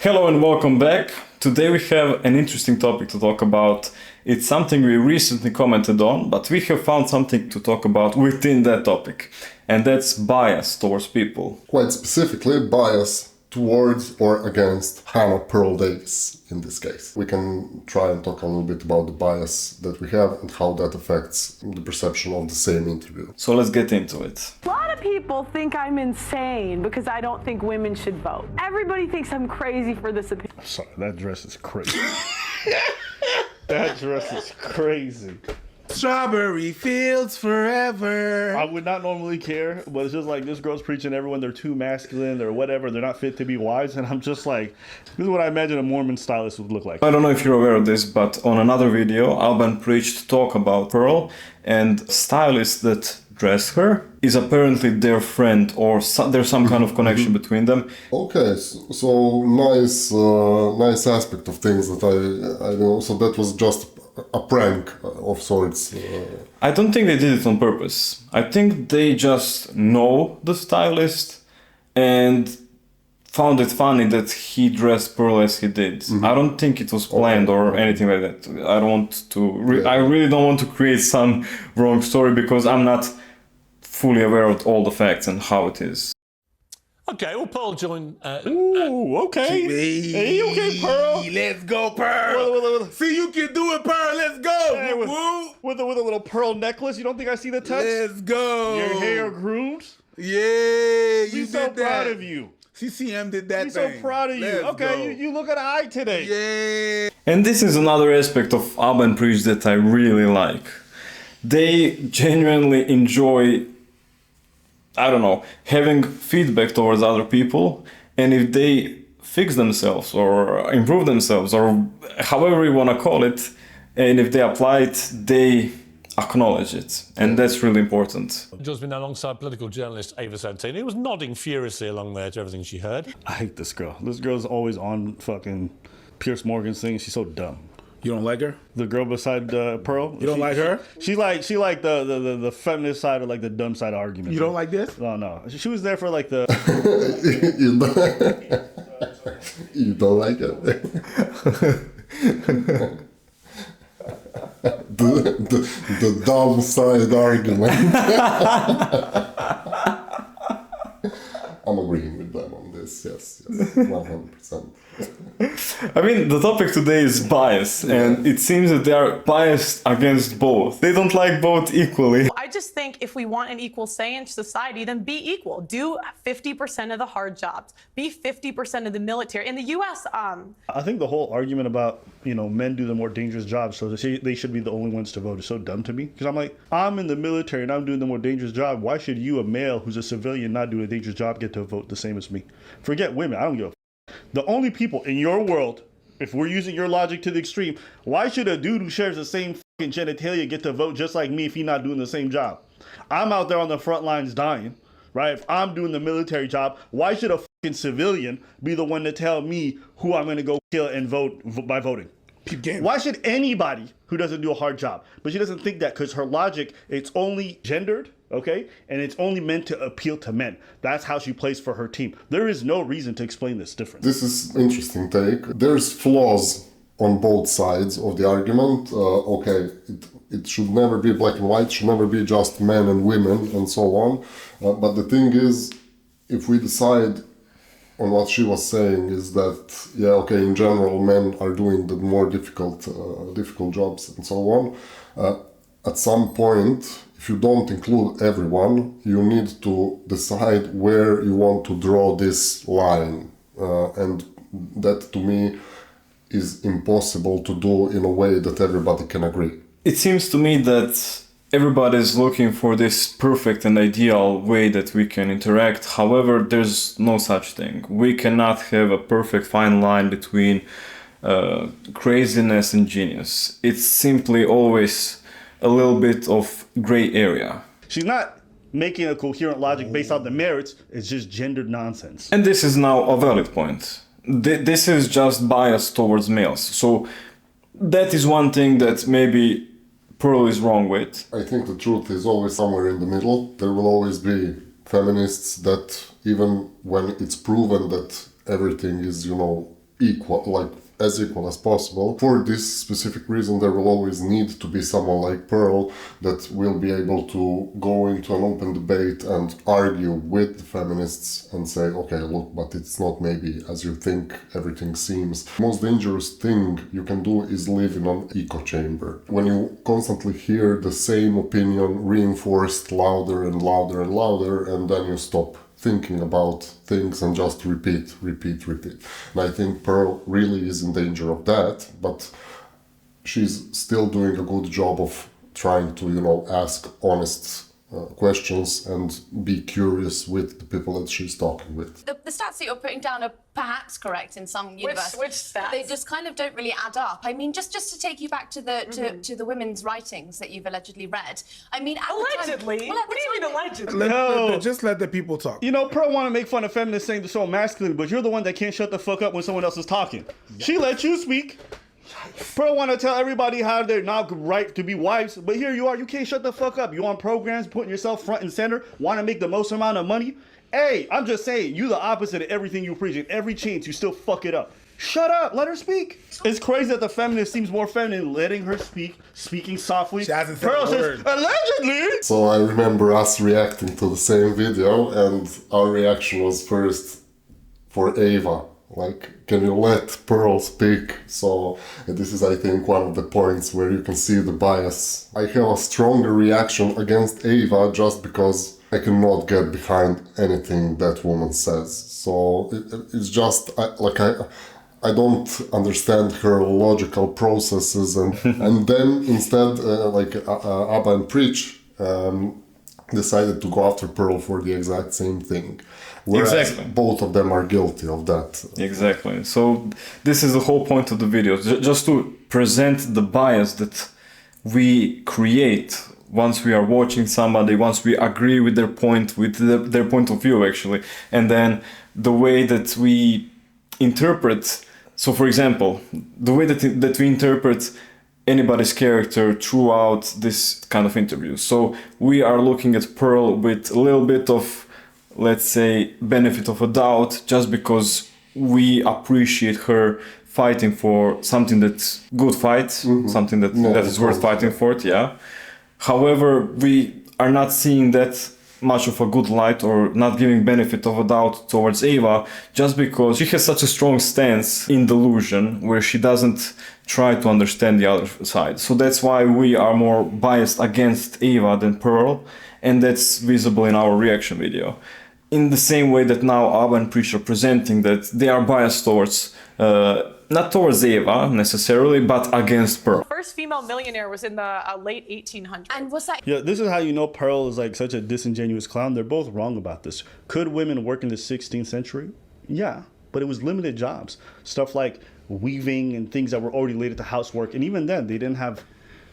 Hello and welcome back. Today we have an interesting topic to talk about. It's something we recently commented on, but we have found something to talk about within that topic, and that's bias towards people. Quite specifically, bias towards or against Hannah Pearl Davis in this case. We can try and talk a little bit about the bias that we have and how that affects the perception of the same interview. So let's get into it. A lot of people think I'm insane because I don't think women should vote. Everybody thinks I'm crazy for this opinion. Sorry, that dress is crazy. That dress is crazy. Strawberry fields forever. I would not normally care, but it's just like this girl's preaching everyone they're too masculine or whatever, they're not fit to be wives, and I'm just like, this is what I imagine a Mormon stylist would look like. I don't know if you're aware of this, but on another video, Alban preached talk about Pearl, and stylist that dressed her is apparently their friend, or there's some kind of connection between them. Okay, so nice aspect of things that I know. So that was just a prank of sorts. I don't think they did it on purpose. I think they just know the stylist and found it funny that he dressed Pearl as he did. I don't think it was planned or anything like that. I don't want to. I really don't want to create some wrong story because I'm not fully aware of all the facts and how it is. Okay, well, Pearl joined. Ooh, okay. Hey, okay, Pearl. Let's go, Pearl. See, you can do it, Pearl. Let's go. Hey, with a little pearl necklace. You don't think I see the touch? Let's go. Your hair groomed. Yeah, you We're so did that. proud of you. CCM did that We're thing. so proud of you. Let's Okay, go. you look at eye today. Yeah. And this is another aspect of Alban Preach that I really like. They genuinely enjoy, I don't know, having feedback towards other people, and if they fix themselves or improve themselves or however you want to call it, and if they apply it, they acknowledge it, and that's really important. John's been alongside political journalist Ava Santini, who was nodding furiously along there to everything she heard. I hate this girl. This girl's always on fucking Pierce Morgan's thing. She's so dumb. You don't like her? The girl beside Pearl. You don't like her? She like the feminist side or like the dumb side of argument. You don't like this? No. She was there for like the. You don't like it. the dumb side argument. I'm agreeing with them on this. Yes, 100%. I mean, the topic today is bias, and it seems that they are biased against both. They don't like both equally. I just think if we want an equal say in society, then be equal. Do 50% of the hard jobs. Be 50% of the military. In the U.S., I think the whole argument about, men do the more dangerous jobs, so they should be the only ones to vote is so dumb to me. Because I'm like, I'm in the military and I'm doing the more dangerous job. Why should you, a male who's a civilian, not doing a dangerous job, get to vote the same as me? Forget women. I don't give a The only people in your world, if we're using your logic to the extreme, why should a dude who shares the same fucking genitalia get to vote just like me if he's not doing the same job? I'm out there on the front lines dying, right? If I'm doing the military job, why should a fucking civilian be the one to tell me who I'm going to go kill and vote by voting? Why should anybody who doesn't do a hard job? But she doesn't think that because her logic, it's only gendered, okay? And it's only meant to appeal to men. That's how she plays for her team. There is no reason to explain this difference. This is interesting take. There's flaws on both sides of the argument. It should never be black and white, it should never be just men and women and so on. But the thing is, if we decide on what she was saying is that, in general, men are doing the more difficult jobs and so on. At some point, if you don't include everyone, you need to decide where you want to draw this line. And that, to me, is impossible to do in a way that everybody can agree. It seems to me that everybody is looking for this perfect and ideal way that we can interact. However, there's no such thing. We cannot have a perfect fine line between craziness and genius. It's simply always a little bit of gray area. She's not making a coherent logic based on the merits. It's just gendered nonsense. And this is now a valid point. This is just bias towards males. So that is one thing that maybe Pearl is wrong with. I think the truth is always somewhere in the middle. There will always be feminists that, even when it's proven that everything is, equal, like as equal as possible. For this specific reason, there will always need to be someone like Pearl that will be able to go into an open debate and argue with the feminists and say, okay, look, but it's not maybe as you think everything seems. Most dangerous thing you can do is live in an echo chamber. When you constantly hear the same opinion reinforced louder and louder and louder, and then you stop thinking about things and just repeat. And I think Pearl really is in danger of that, but she's still doing a good job of trying to, ask honest questions and be curious with the people that she's talking with. The stats that you're putting down are perhaps correct in some universe. Which stats? They just kind of don't really add up. I mean, just to take you back to the to the women's writings that you've allegedly read. I mean, at Allegedly? The time, well, at What do you the mean time, allegedly? Just let the people talk. Pearl want to make fun of feminists saying they're so masculine, but you're the one that can't shut the fuck up when someone else is talking. She let you speak. Pearl want to tell everybody how they're not right to be wives, but here you are, you can't shut the fuck up. You on programs, putting yourself front and center, want to make the most amount of money. Hey, I'm just saying, you the opposite of everything you preach. And every chance you still fuck it up. Shut up, let her speak. It's crazy that the feminist seems more feminine, letting her speak, speaking softly. She hasn't said Pearl a says, word. allegedly. So I remember us reacting to the same video, and our reaction was first for Ava. Like, can you let Pearl speak? So this is, I think, one of the points where you can see the bias. I have a stronger reaction against Ava just because I cannot get behind anything that woman says. So it's just, I don't understand her logical processes, and then instead, Abba and Preach decided to go after Pearl for the exact same thing. Whereas Exactly. both of them are guilty of that. Exactly. So this is the whole point of the video, just to present the bias that we create once we are watching somebody, once we agree with their point, with their point of view actually, and then the way that we interpret. So for example, the way that we interpret anybody's character throughout this kind of interview. So we are looking at Pearl with a little bit of, let's say, benefit of a doubt, just because we appreciate her fighting for something that's good fight, something that is worth fighting for, yeah. However, we are not seeing that much of a good light, or not giving benefit of a doubt towards Ava, just because she has such a strong stance in delusion where she doesn't try to understand the other side. So that's why we are more biased against Ava than Pearl, and that's visible in our reaction video. In the same way that now Abba and Preach are presenting that they are biased towards, not towards Ava necessarily, but against Pearl. First female millionaire was in the late 1800s. and was that Yeah, this is how you know Pearl is like such a disingenuous clown. They're both wrong about this. Could women work in the 16th century? Yeah, but it was limited jobs. Stuff like weaving and things that were already related to housework. And even then, they didn't have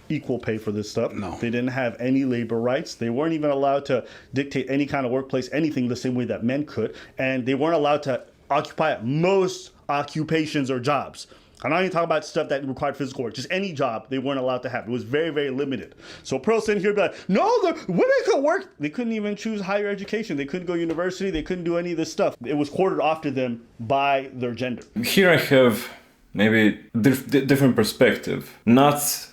equal pay for this stuff. No. They didn't have any labor rights. They weren't even allowed to dictate any kind of workplace, anything the same way that men could. And they weren't allowed to occupy most occupations or jobs. I'm not even talking about stuff that required physical work. Just any job they weren't allowed to have. It was very, very limited. So Pearl sitting here be like, no, the women could work. They couldn't even choose higher education. They couldn't go to university. They couldn't do any of this stuff. It was quartered off to them by their gender. Here I have maybe different perspective. Not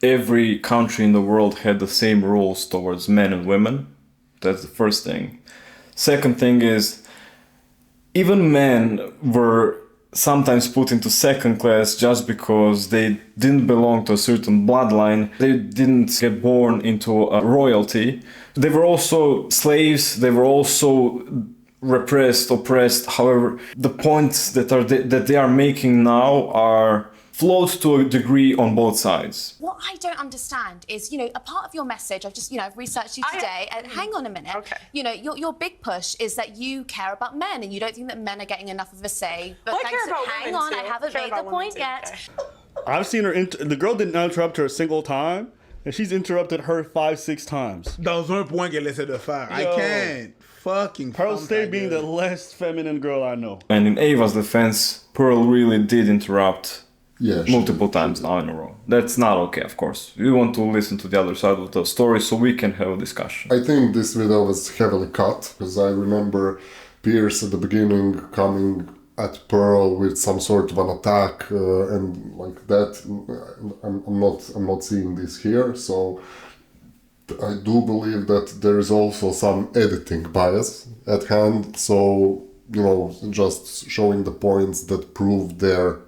every country in the world had the same rules towards men and women. That's the first thing. Second thing is, even men were sometimes put into second class just because they didn't belong to a certain bloodline. They didn't get born into a royalty. They were also slaves. They were also repressed, oppressed. However, the points that they are making now are float to a degree on both sides. What I don't understand is, a part of your message, I've researched you today, and hang on a minute. Okay. Your big push is that you care about men and you don't think that men are getting enough of a say. But Well, I care about hang women on, too. I haven't Care made the about women point too, yet. okay. I've seen her, the girl didn't interrupt her a single time, and she's interrupted her 5-6 times. Dans un point qu'elle essaie de faire. I Yo. can't fucking Pearl femme stayed ta being the gueule. less feminine girl I know. And in Ava's defense, Pearl really did interrupt Yeah, she multiple did. times now in a row. That's not okay, of course. We want to listen to the other side of the story so we can have a discussion. I think this video was heavily cut, because I remember Pierce at the beginning coming at Pearl with some sort of an attack and like that. I'm not seeing this here. So I do believe that there is also some editing bias at hand. So, you know, just showing the points that prove their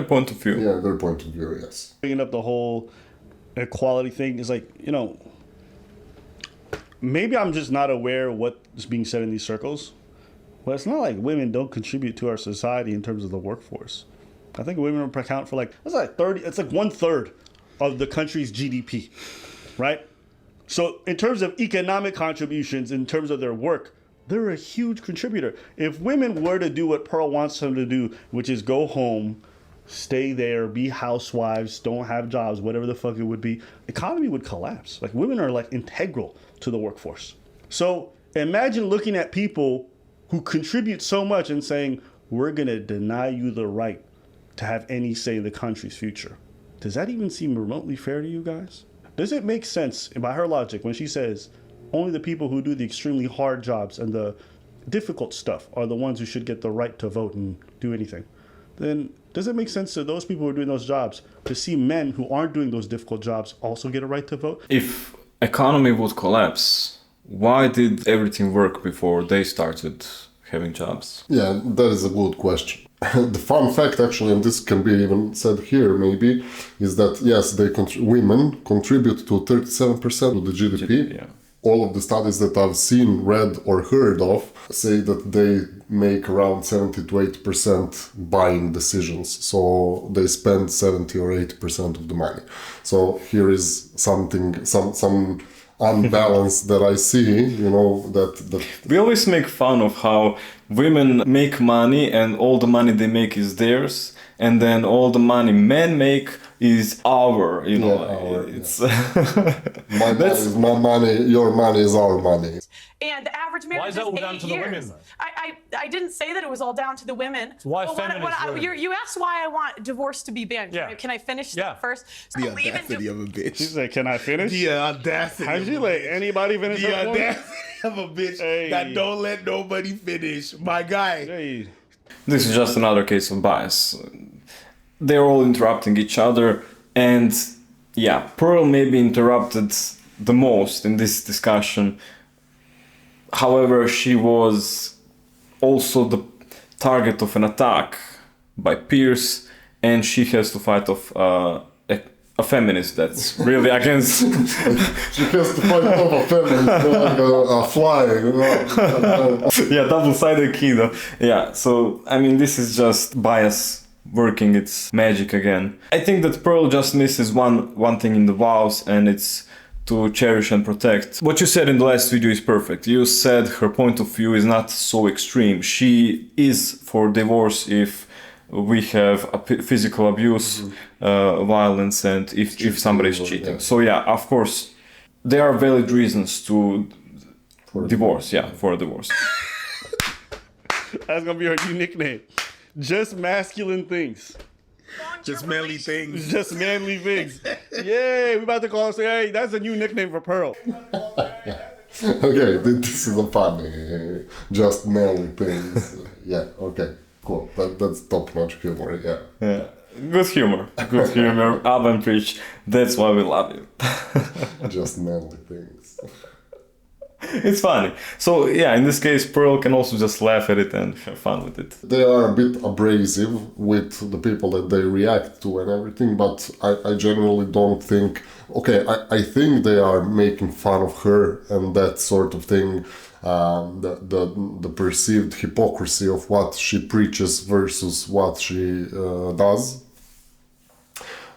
point of view. Yeah, their point of view, yes. Bringing up the whole equality thing is like, you know, maybe I'm just not aware of what's being said in these circles, but it's not like women don't contribute to our society in terms of the workforce. I think women account for like, it's like 1/3 of the country's GDP, right? So in terms of economic contributions, in terms of their work, they're a huge contributor. If women were to do what Pearl wants them to do, which is go home, stay there, be housewives, don't have jobs, whatever the fuck it would be, economy would collapse. Like women are like integral to the workforce. So imagine looking at people who contribute so much and saying, we're gonna deny you the right to have any say in the country's future. Does that even seem remotely fair to you guys? Does it make sense, by her logic, when she says only the people who do the extremely hard jobs and the difficult stuff are the ones who should get the right to vote and do anything? Then does it make sense to those people who are doing those jobs to see men who aren't doing those difficult jobs also get a right to vote? If economy would collapse, why did everything work before they started having jobs? Yeah, that is a good question. The fun fact, actually, and this can be even said here maybe, is that yes, women contribute to 37% of the GDP. Yeah. All of the studies that I've seen, read, or heard of say that they make around 70 to 80% buying decisions. So they spend 70 or 80% of the money. So here is something, some unbalance that I see, you know, that We always make fun of how women make money and all the money they make is theirs, and then all the money men make is our, you know, it's my money is my money, your money is our money. And the average marriage Why is that all 8 down to the years. women, though? I didn't say that it was all down to the women. Why But feminist women? you asked why I want divorce to be banned. Yeah. Can I finish Yeah. first? The Believe in audacity of a bitch. She's like, can I finish? The audacity. How'd of you a let bitch. anybody finish? The that one? audacity of a bitch Hey. that don't let nobody finish. My guy. Hey. This is just another case of bias. They're all interrupting each other, and yeah, Pearl maybe interrupted the most in this discussion. However, she was also the target of an attack by Pierce, and she has to fight off a feminist that's really against. She has to fight off a feminist, like a fly, you know. Yeah, double-sided key though. Yeah, so I mean, this is just bias working its magic again. I think that Pearl just misses one thing in the vows, and it's to cherish and protect. What you said in the last video is perfect. You said her point of view is not so extreme. She is for divorce if we have physical abuse, violence, and if somebody is cheating. Yeah. So yeah, of course, there are valid reasons to divorce. Yeah, for a divorce. That's gonna be her new nickname. Just masculine things. Just manly things. Just manly things. Yay, we about to call and say, hey, that's a new nickname for Pearl. Okay, this is a funny, just manly things. Yeah, okay, cool. That's top-notch humor, yeah. Yeah. Good humor. Good humor. Up and preach. That's why we love you. Just manly things. It's funny. So yeah, in this case, Pearl can also just laugh at it and have fun with it. They are a bit abrasive with the people that they react to and everything, but I generally don't think... Okay, I think they are making fun of her and that sort of thing, the perceived hypocrisy of what she preaches versus what she does.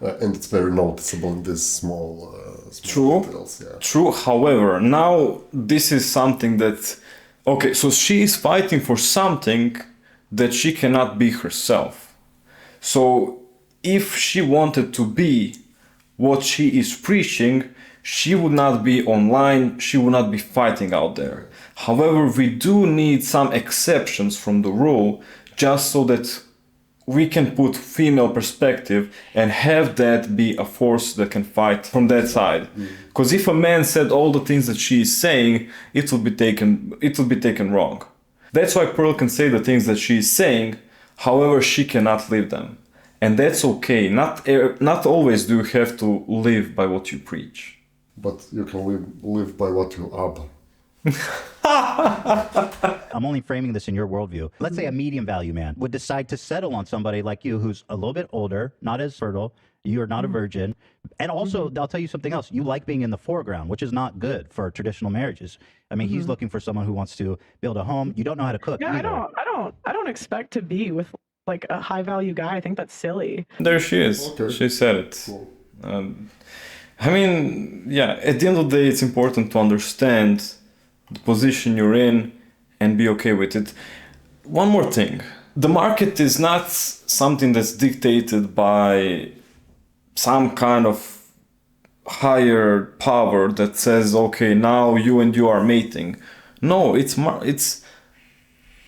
And it's very noticeable in these small True. details. Yeah. True. However, now this is something that... Okay, so she is fighting for something that she cannot be herself. So if she wanted to be what she is preaching, she would not be online, she would not be fighting out there. However, we do need some exceptions from the rule, just so that we can put female perspective and have that be a force that can fight from that side. Because if a man said all the things that she is saying, it will be taken wrong. That's why Pearl can say the things that she's saying, however, she cannot live them. And that's okay. Not always do you have to live by what you preach. But you can live by what you ab. I'm only framing this in your worldview. Let's say a medium value man would decide to settle on somebody like you who's a little bit older, not as fertile, you are not a virgin. And also, I'll tell you something else. You like being in the foreground, which is not good for traditional marriages. I mean, he's looking for someone who wants to build a home. You don't know how to cook. Yeah, either. I don't expect to be with like a high value guy. I think that's silly. There she is. Okay. She said it. Cool. I mean, yeah, at the end of the day, it's important to understand the position you're in and be okay with it. One more thing. The market is not something that's dictated by some kind of higher power that says, okay, now you and you are mating. No, it's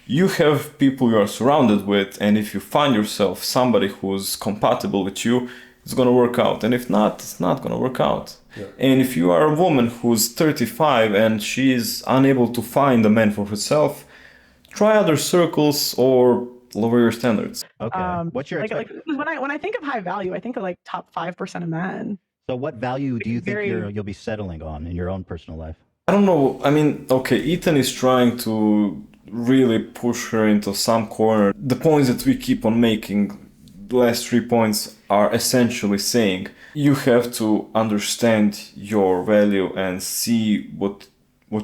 you have people you are surrounded with, and if you find yourself somebody who's compatible with you, it's gonna work out. And if not, it's not gonna work out. Yeah. And if you are a woman who's 35 and she is unable to find a man for herself, try other circles or lower your standards. Okay. What's your like expectation? when I think of high value, I think of like top 5% of men. So what value do you think Very- you'll be settling on in your own personal life? I don't know. I mean, okay, Ethan is trying to really push her into some corner. The points that we keep on making, the last 3 points, are essentially saying you have to understand your value and see what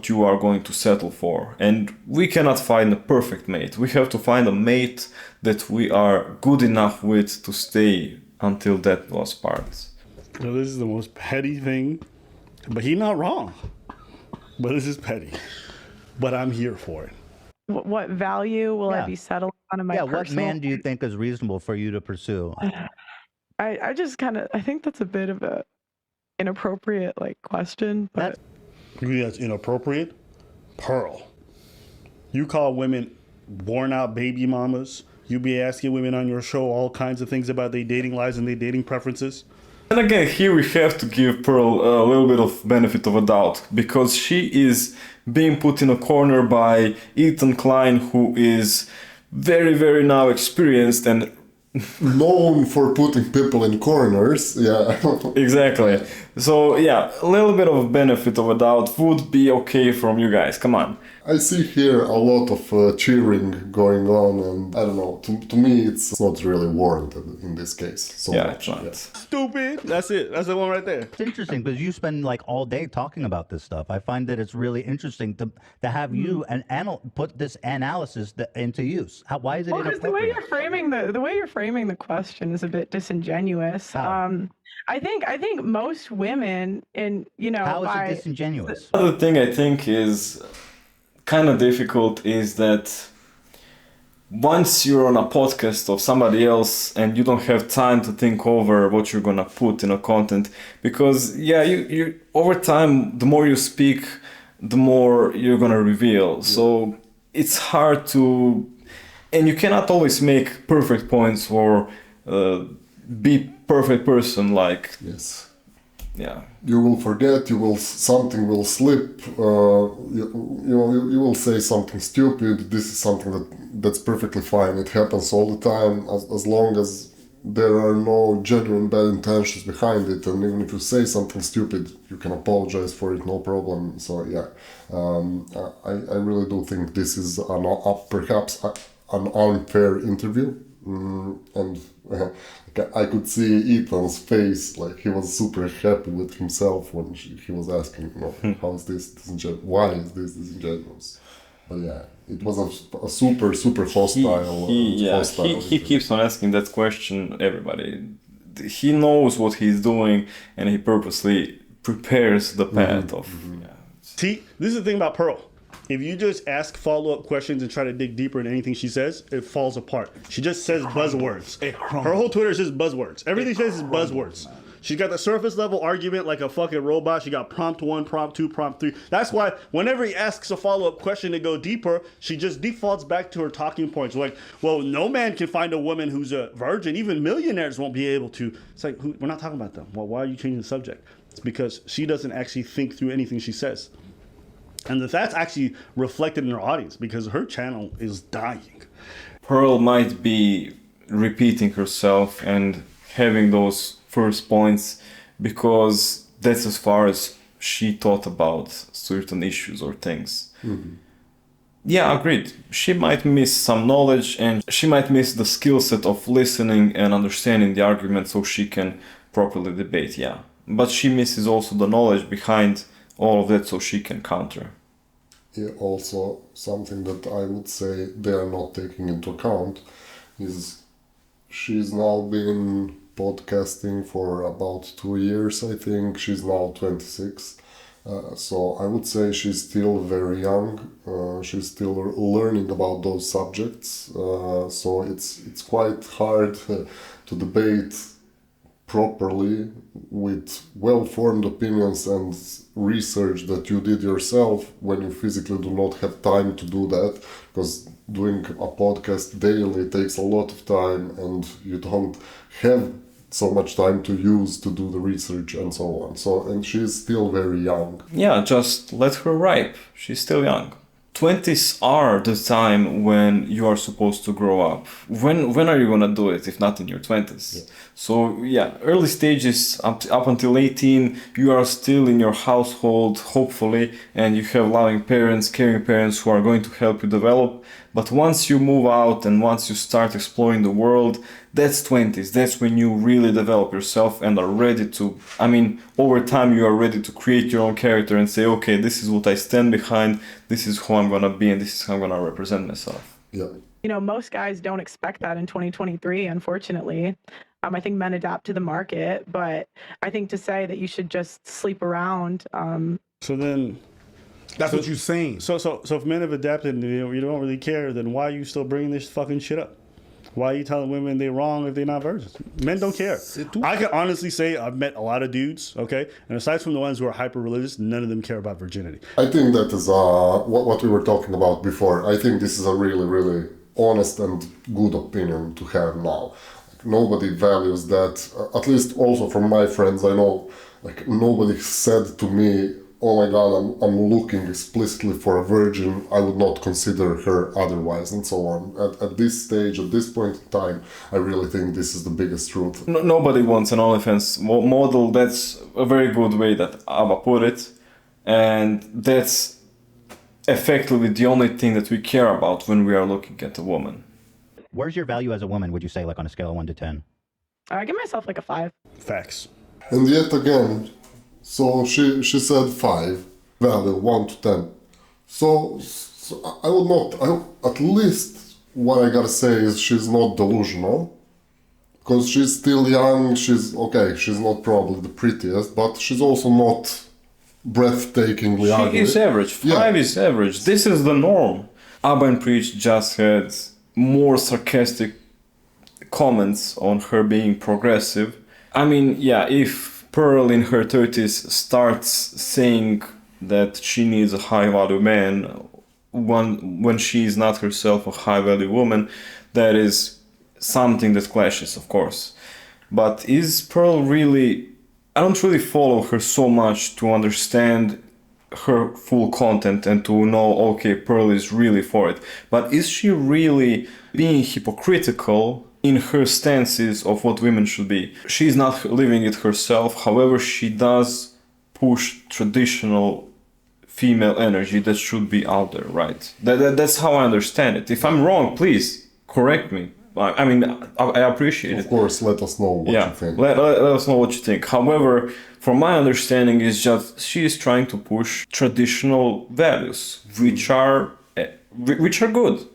you are going to settle for. And we cannot find a perfect mate. We have to find a mate that we are good enough with to stay until that was part. So this is the most petty thing, but he's not wrong. But this is petty. But I'm here for it. What value will Yeah. I be settling on in my Yeah, personal? what man do you think is reasonable for you to pursue? I just kind of I think that's a bit of a inappropriate like question, but You think that's inappropriate? Pearl. You call women worn out baby mamas. You be asking women on your show all kinds of things about their dating lives and their dating preferences. And again, here we have to give Pearl a little bit of benefit of a doubt, because she is being put in a corner by Ethan Klein, who is very, very now experienced and Known for putting people in corners, yeah. exactly. So yeah, a little bit of benefit of a doubt would be okay from you guys. Come on. I see here a lot of cheering going on, and I don't know, to me it's not really warranted in this case. So Yeah, much. it's not. Yeah. Stupid. That's it. That's the one right there. It's interesting because you spend like all day talking about this stuff. I find that it's really interesting to have you and put this analysis into use. Why is it well, because the way you're framing the question is a bit disingenuous. How? I think most women in How is it disingenuous? Another thing I think is kind of difficult is that once you're on a podcast of somebody else and you don't have time to think over what you're gonna put in a content, because yeah, you over time, the more you speak, the more you're gonna reveal. Yeah. So it's hard to, and you cannot always make perfect points or be perfect person. Like Yes. yeah. You will forget. Something will slip. You will say something stupid. This is something that's perfectly fine. It happens all the time, as long as there are no genuine bad intentions behind it. And even if you say something stupid, you can apologize for it, no problem. So yeah, I really do think this is perhaps an unfair interview, and. I could see Ethan's face, like he was super happy with himself when he was asking, how is this disingenuous? Why is this disingenuous? But yeah, it was a super hostile. He keeps on asking that question. Everybody, he knows what he's doing, and he purposely prepares the path of. Yeah. See, this is the thing about Pearl. If you just ask follow-up questions and try to dig deeper into anything she says, it falls apart. She just says buzzwords. Her whole Twitter is just buzzwords. Everything she says is buzzwords. She's got the surface level argument like a fucking robot. She got prompt 1, prompt 2, prompt 3. That's why whenever he asks a follow-up question to go deeper, she just defaults back to her talking points. Like, well, no man can find a woman who's a virgin. Even millionaires won't be able to. It's like, we're not talking about them. Well, why are you changing the subject? It's because she doesn't actually think through anything she says. And that's actually reflected in her audience because her channel is dying. Pearl might be repeating herself and having those first points because that's as far as she thought about certain issues or things. Yeah, agreed. She might miss some knowledge and she might miss the skill set of listening and understanding the argument so she can properly debate, yeah. But she misses also the knowledge behind all of that so she can counter. Yeah, also something that I would say they are not taking into account is she's now been podcasting for about 2 years, I think. She's now 26. So I would say she's still very young. She's still learning about those subjects. So it's quite hard to debate properly with well-formed opinions and research that you did yourself when you physically do not have time to do that, because doing a podcast daily takes a lot of time and you don't have so much time to use to do the research and so on. So, and she's still very young. Yeah, just let her ripe. She's still young. 20s are the time when you are supposed to grow up. When are you gonna do it if not in your 20s? Yeah. So yeah, early stages up until 18, you are still in your household, hopefully, and you have loving parents, caring parents who are going to help you develop. But once you move out and once you start exploring the world, that's 20s. That's when you really develop yourself and are ready to, I mean, over time you are ready to create your own character and say, okay, this is what I stand behind, this is who I'm gonna be, and this is how I'm gonna represent myself. Yeah. You know, most guys don't expect that in 2023, unfortunately. I think men adapt to the market, but I think to say that you should just sleep around. So then... That's what you're saying. So if men have adapted and you don't really care, then why are you still bringing this fucking shit up? Why are you telling women they're wrong if they're not virgins? Men don't care. I can honestly say I've met a lot of dudes, okay? And aside from the ones who are hyper-religious, none of them care about virginity. I think that is what we were talking about before. I think this is a really, really honest and good opinion to have now. Like, nobody values that, at least also from my friends, I know, like, nobody said to me, oh my god, I'm looking explicitly for a virgin, I would not consider her otherwise, and so on. At this stage, at this point in time, I really think this is the biggest truth. Nobody wants an OnlyFans model. That's a very good way that Abba put it. And that's effectively the only thing that we care about when we are looking at a woman. Where's your value as a woman, would you say, like on a scale of 1 to 10? I give myself like a 5. Facts. And yet again, so she said 5, value 1 to 10. So I would not, at least what I gotta say is she's not delusional. Because she's still young, she's not probably the prettiest, but she's also not breathtakingly ugly. She is average. 5 is average. This is the norm. Abba and Preach just had more sarcastic comments on her being progressive. I mean, yeah, if Pearl in her 30s starts saying that she needs a high-value man when she is not herself a high-value woman, that is something that clashes, of course. But is Pearl really... I don't really follow her so much to understand her full content and to know, okay, Pearl is really for it. But is she really being hypocritical in her stances of what women should be? She's not living it herself, however, she does push traditional female energy that should be out there, right? That's how I understand it. If I'm wrong, please correct me. I mean, I appreciate it. Of course, let us know what you think. Let us know what you think. However, from my understanding, is just she is trying to push traditional values, which are good.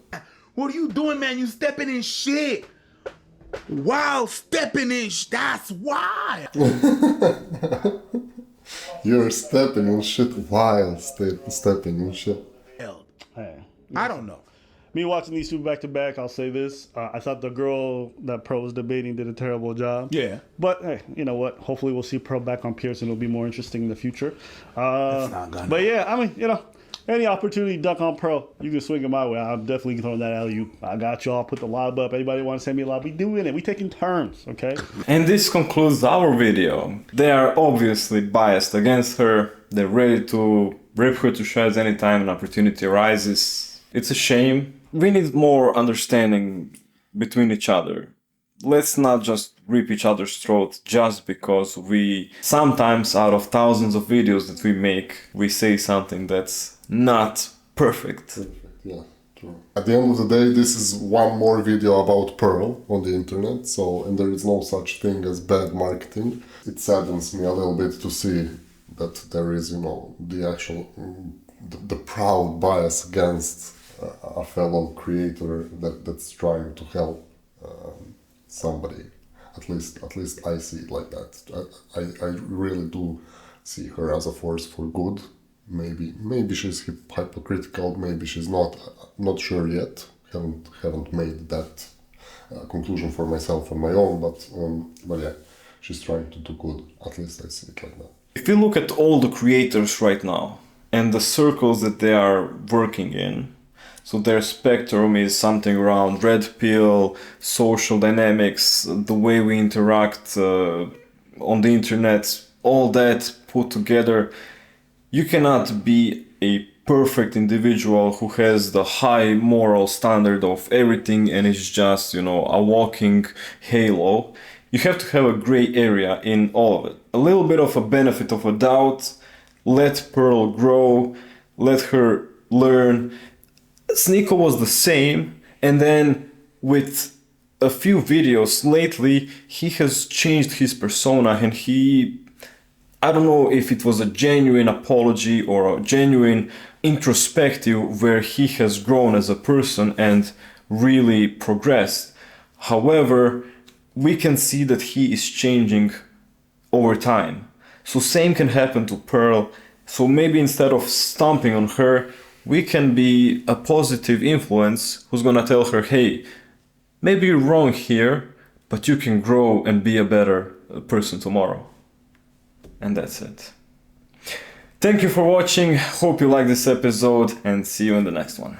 What are you doing, man? You stepping in shit. Wow, stepping in that's why. You're stepping in shit while stepping in shit. Hey. I don't know. Me watching these two back to back, I'll say this. I thought the girl that Pearl was debating did a terrible job. Yeah. But hey, you know what? Hopefully we'll see Pearl back on Pearson. It'll be more interesting in the future. That's not gonna. But yeah, I mean, you know, any opportunity to duck on Pearl, you can swing it my way. I'm definitely throwing that alley-oop. I got y'all. Put the lob up. Anybody want to send me a lob? We doing it. We taking turns, okay? And this concludes our video. They are obviously biased against her. They're ready to rip her to shreds anytime an opportunity arises. It's a shame. We need more understanding between each other. Let's not just rip each other's throat just because we sometimes, out of thousands of videos that we make, we say something that's not perfect. Yeah, true. At the end of the day, this is one more video about Pearl on the internet, so, and there is no such thing as bad marketing. It saddens me a little bit to see that there is, you know, the actual, the proud bias against a fellow creator that's trying to help somebody. At least I see it like that. I really do see her as a force for good. Maybe she's hypocritical. Maybe she's not. Not sure yet. Haven't made that conclusion for myself on my own. But yeah, she's trying to do good. At least I see it like that. If you look at all the creators right now and the circles that they are working in, so their spectrum is something around red pill, social dynamics, the way we interact on the internet, all that put together. You cannot be a perfect individual who has the high moral standard of everything and is just, you know, a walking halo. You have to have a gray area in all of it. A little bit of a benefit of a doubt. Let Pearl grow. Let her learn. Sneako was the same, and then with a few videos lately, he has changed his persona, and I don't know if it was a genuine apology or a genuine introspective where he has grown as a person and really progressed. However, we can see that he is changing over time. So same can happen to Pearl. So maybe instead of stomping on her, we can be a positive influence who's gonna tell her, hey, maybe you're wrong here, but you can grow and be a better person tomorrow. And that's it. Thank you for watching. Hope you like this episode and see you in the next one.